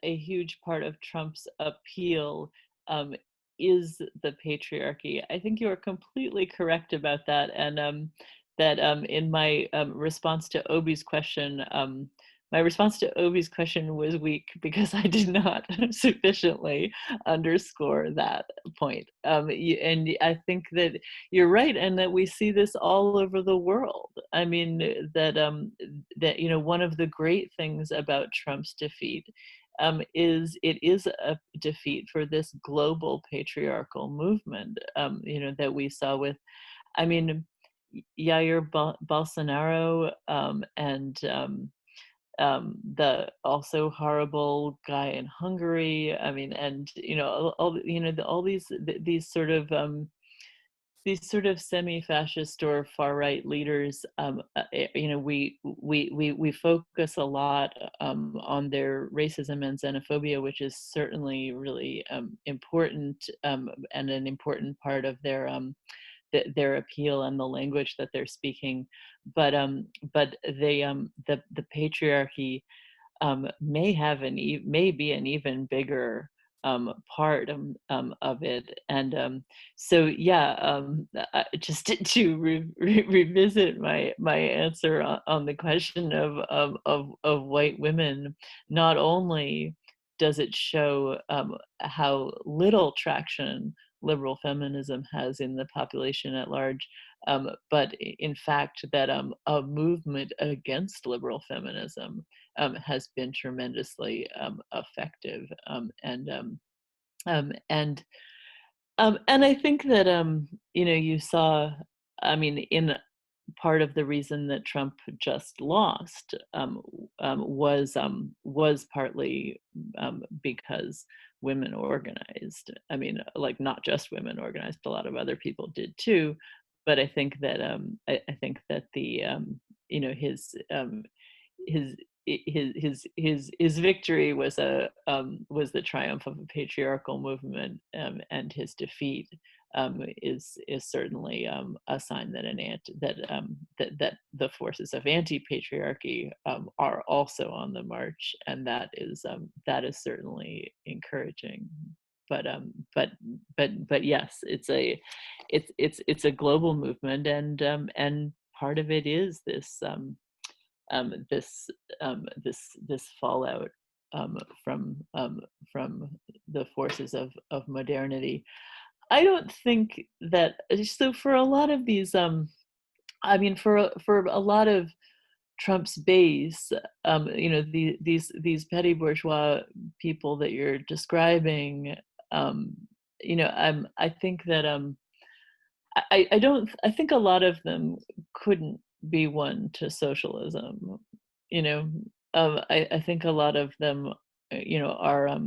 a huge part of Trump's appeal is the patriarchy. I think you are completely correct about that, and that in my response to Obi's question. My response to Obi's question was weak, because I did not sufficiently underscore that point. And I think that you're right, and that we see this all over the world. I mean, that one of the great things about Trump's defeat it is a defeat for this global patriarchal movement, that we saw with, I mean, Jair Bolsonaro, and the also horrible guy in Hungary. I mean, and all these sort of semi-fascist or far-right leaders, we focus a lot on their racism and xenophobia, which is certainly really important, and an important part of their appeal and the language that they're speaking. But the patriarchy may be an even bigger part of it. And so yeah, just to revisit my answer on the question of white women, not only does it show how little traction liberal feminism has in the population at large, but in fact that a movement against liberal feminism has been tremendously effective, and I think that you saw, I mean, in part of the reason that Trump just lost was partly because women organized. I mean, like, not just women organized, a lot of other people did too. But I think that I think that the his victory was the triumph of a patriarchal movement, and his defeat is certainly a sign that that the forces of anti-patriarchy are also on the march, and that is certainly encouraging. But yes, it's a global movement, and part of it is this this fallout from the forces of modernity. I don't think that, so for a lot of these, I mean, for a lot of Trump's base, these petty bourgeois people that you're describing, I think that I think a lot of them couldn't be won to socialism. I think a lot of them, are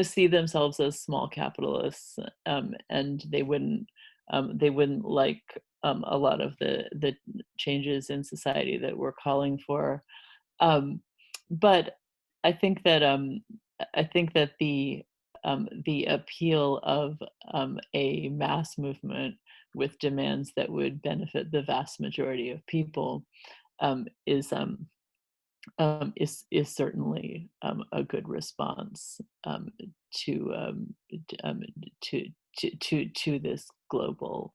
see themselves as small capitalists, and they wouldn't like a lot of the changes in society that we're calling for. But I think that the appeal of a mass movement with demands that would benefit the vast majority of people is certainly a good response to this global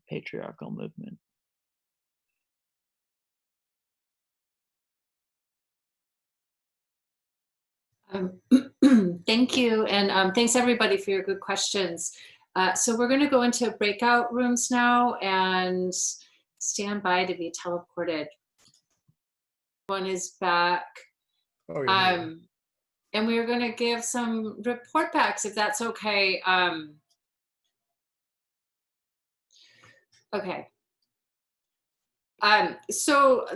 patriarchal movement. Thank you, and thanks everybody for your good questions. So we're going to go into breakout rooms now and stand by to be teleported. One is back. Oh, yeah. And we're going to give some report backs, if that's okay. Okay. So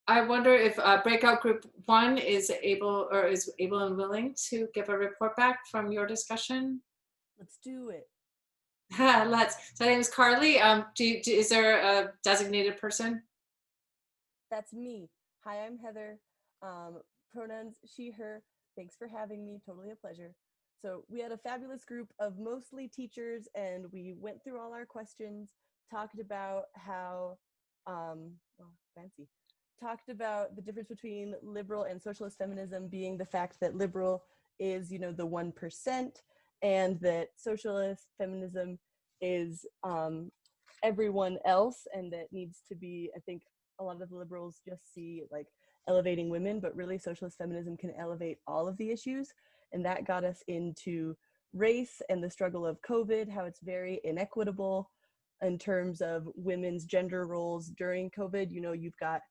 I wonder if breakout group 1 is able and willing to give a report back from your discussion. Let's do it. Let's. So my name is Carly. Is there a designated person? That's me. Hi, I'm Heather. Pronouns she, her. Thanks for having me. Totally a pleasure. So we had a fabulous group of mostly teachers, and we went through all our questions, talked about how, talked about the difference between liberal and socialist feminism being the fact that liberal is, the 1%, and that socialist feminism is everyone else, and that needs to be, I think a lot of the liberals just see like elevating women, but really socialist feminism can elevate all of the issues. And that got us into race and the struggle of COVID, how it's very inequitable in terms of women's gender roles during COVID. You've got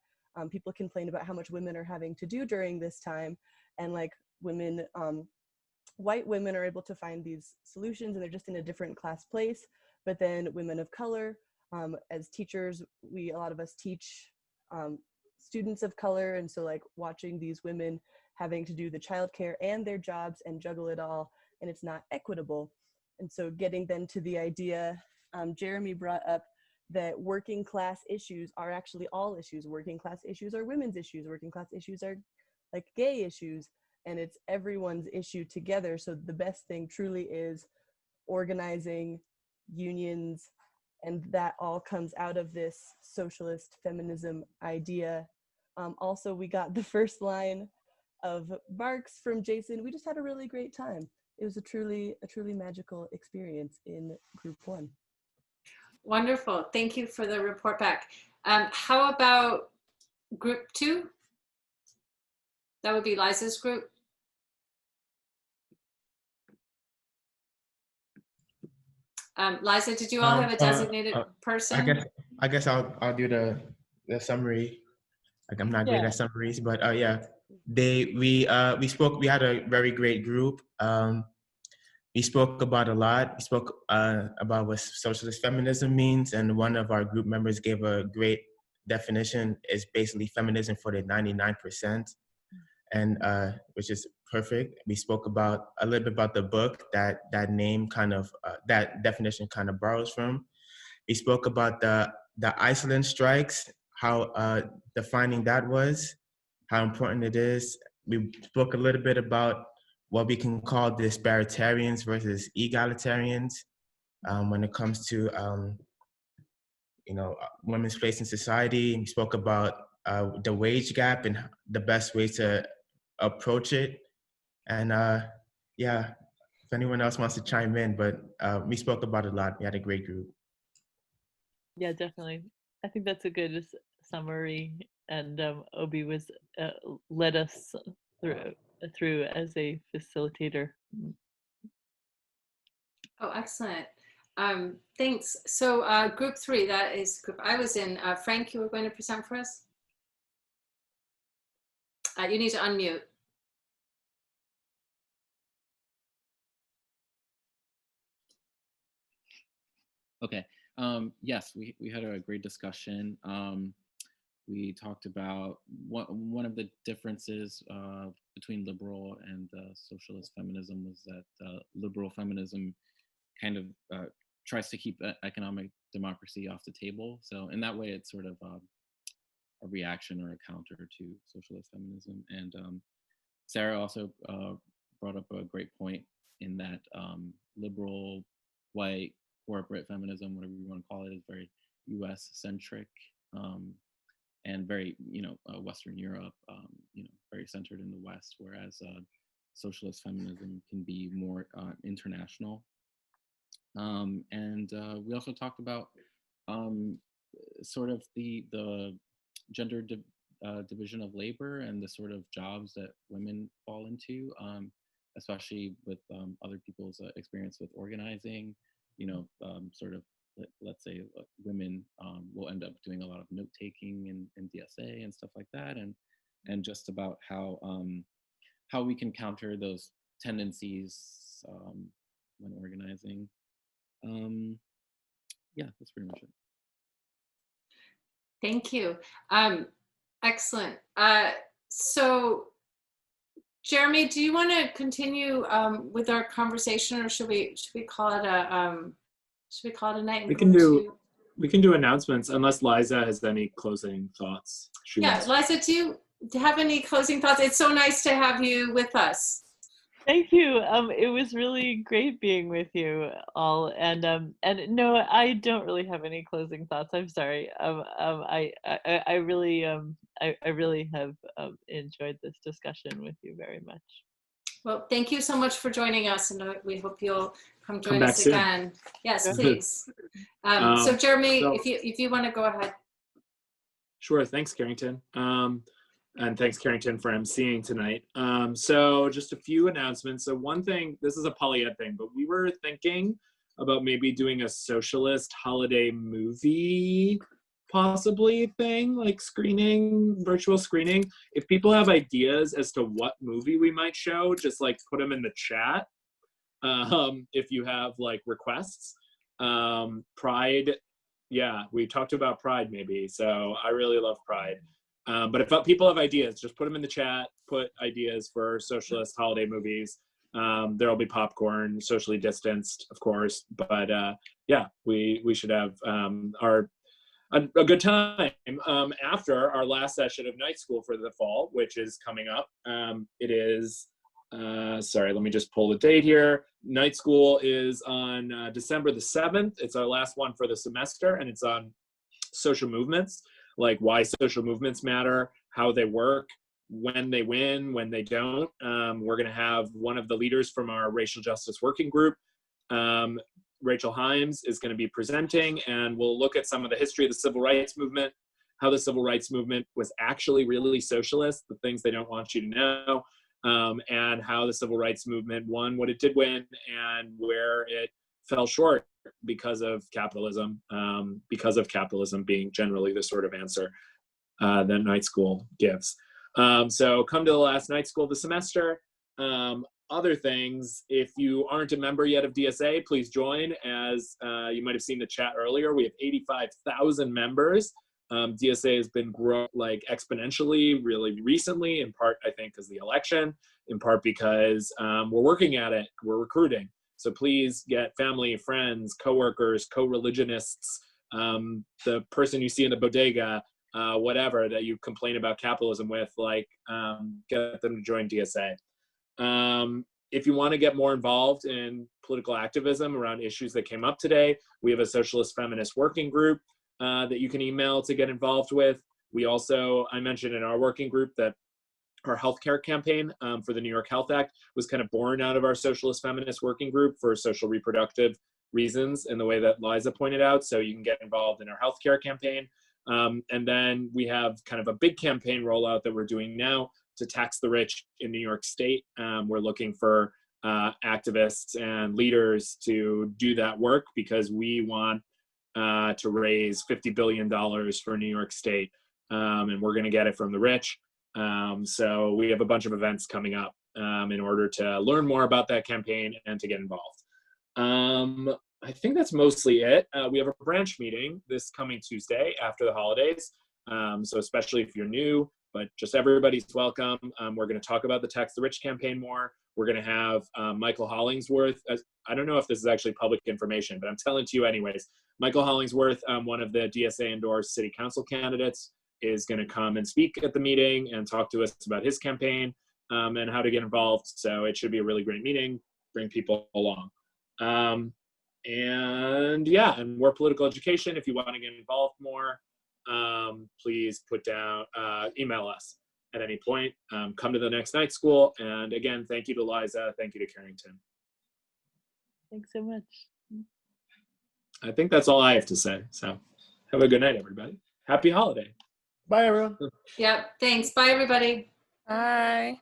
people complain about how much women are having to do during this time. and like women, white women are able to find these solutions and they're just in a different class place. But then women of color, as teachers, a lot of us teach students of color, and so like watching these women having to do the childcare and their jobs and juggle it all, and it's not equitable. And so getting then to the idea Jeremy brought up, that working class issues are actually all issues. Working class issues are women's issues. Working class issues are like gay issues, and it's everyone's issue together. So the best thing truly is organizing, unions, and that all comes out of this socialist feminism idea. Also, we got the first line of Barks from Jason. We just had a really great time. It was a truly magical experience in group 1. Wonderful. Thank you for the report back. How about group 2? That would be Liza's group. Liza, did you all have a designated person? I guess I'll do the summary. Like, I'm not great at summaries, but yeah, we had a very great group. We spoke about a lot. We spoke about what socialist feminism means, and one of our group members gave a great definition. It's basically feminism for the 99%, and which is perfect. We spoke about a little bit about the book that name kind of that definition kind of borrows from. We spoke about the Iceland strikes, how defining that was, how important it is. We spoke a little bit about what we can call disparitarians versus egalitarians when it comes to women's place in society. We spoke about the wage gap and the best way to approach it. And yeah, if anyone else wants to chime in, but we spoke about it a lot. We had a great group. Yeah, definitely. I think that's a good summary, and Obi was led us through as a facilitator. Oh, excellent. Thanks. So group 3, that is group I was in. Frank, you were going to present for us? You need to unmute. Okay. Yes, we had a great discussion. We talked about one of the differences between liberal and socialist feminism was that liberal feminism kind of tries to keep economic democracy off the table. So in that way, it's sort of a reaction or a counter to socialist feminism. And Sarah also brought up a great point in that liberal, white, corporate feminism, whatever you want to call it, is very US centric and very, Western Europe, very centered in the West, whereas socialist feminism can be more international. And we also talked about sort of the gender division of labor and the sort of jobs that women fall into, especially with other people's experience with organizing. Sort of, let's say women will end up doing a lot of note taking in DSA and stuff like that, and just about how we can counter those tendencies when organizing. Yeah, that's pretty much it. Thank you. Excellent. So Jeremy, do you want to continue with our conversation, or should we call it a night? We can do announcements, unless Liza has any closing thoughts. Yeah, Liza, do you have any closing thoughts? It's so nice to have you with us. Thank you. It was really great being with you all, and no, I don't really have any closing thoughts. I'm sorry. I really have enjoyed this discussion with you very much. Well, thank you so much for joining us, and we hope you'll come join us again. Yes, please. So Jeremy, if you want to go ahead. Sure. Thanks, Carrington. And thanks, Carrington, for emceeing tonight. So just a few announcements. So one thing, this is a Polyed thing, but we were thinking about maybe doing a socialist holiday movie possibly thing, like screening, virtual screening. If people have ideas as to what movie we might show, just like put them in the chat. If you have like requests. Pride, yeah, we talked about Pride maybe, so I really love Pride. But if people have ideas, just put them in the chat, put ideas for socialist holiday movies. There'll be popcorn, socially distanced, of course, but yeah, we should have a good time after our last session of night school for the fall, which is coming up. It is, sorry, let me just pull the date here. Night school is on December the 7th. It's our last one for the semester, and it's on social movements, like why social movements matter, how they work, when they win, when they don't. We're gonna have one of the leaders from our racial justice working group, Rachel Himes, is going to be presenting, and we'll look at some of the history of the civil rights movement, how the civil rights movement was actually really socialist, the things they don't want you to know, and how the civil rights movement won what it did win and where it fell short because of capitalism being generally the sort of answer that night school gives. So come to the last night school of the semester. Other things, if you aren't a member yet of DSA, please join. As you might have seen the chat earlier, we have 85,000 members. DSA has been growing like exponentially really recently, in part, I think, because the election, in part because we're working at it, we're recruiting. So please get family, friends, coworkers, co-religionists, the person you see in the bodega, whatever that you complain about capitalism with, like get them to join DSA. If you want to get more involved in political activism around issues that came up today, we have a Socialist Feminist working group that you can email to get involved with. We also, I mentioned in our working group that our healthcare campaign for the New York Health Act was kind of born out of our Socialist Feminist working group for social reproductive reasons in the way that Liza pointed out. So you can get involved in our healthcare campaign. And then we have kind of a big campaign rollout that we're doing now to tax the rich in New York State. We're looking for activists and leaders to do that work because we want to raise $50 billion for New York State, and we're gonna get it from the rich. So we have a bunch of events coming up in order to learn more about that campaign and to get involved. I think that's mostly it. We have a branch meeting this coming Tuesday after the holidays. So especially if you're new, but just everybody's welcome. We're going to talk about the Tax the Rich campaign more. We're going to have Michael Hollingsworth. I don't know if this is actually public information, but I'm telling it to you anyways. Michael Hollingsworth, one of the DSA endorsed city council candidates, is going to come and speak at the meeting and talk to us about his campaign and how to get involved. So it should be a really great meeting. Bring people along. And yeah, and more political education. If you want to get involved more, please put down, email us at any point. Come to the next night school. And again, thank you to Liza. Thank you to Carrington. Thanks so much. I think that's all I have to say. So have a good night, everybody. Happy holiday. Bye, everyone. Yep, thanks. Bye, everybody. Bye.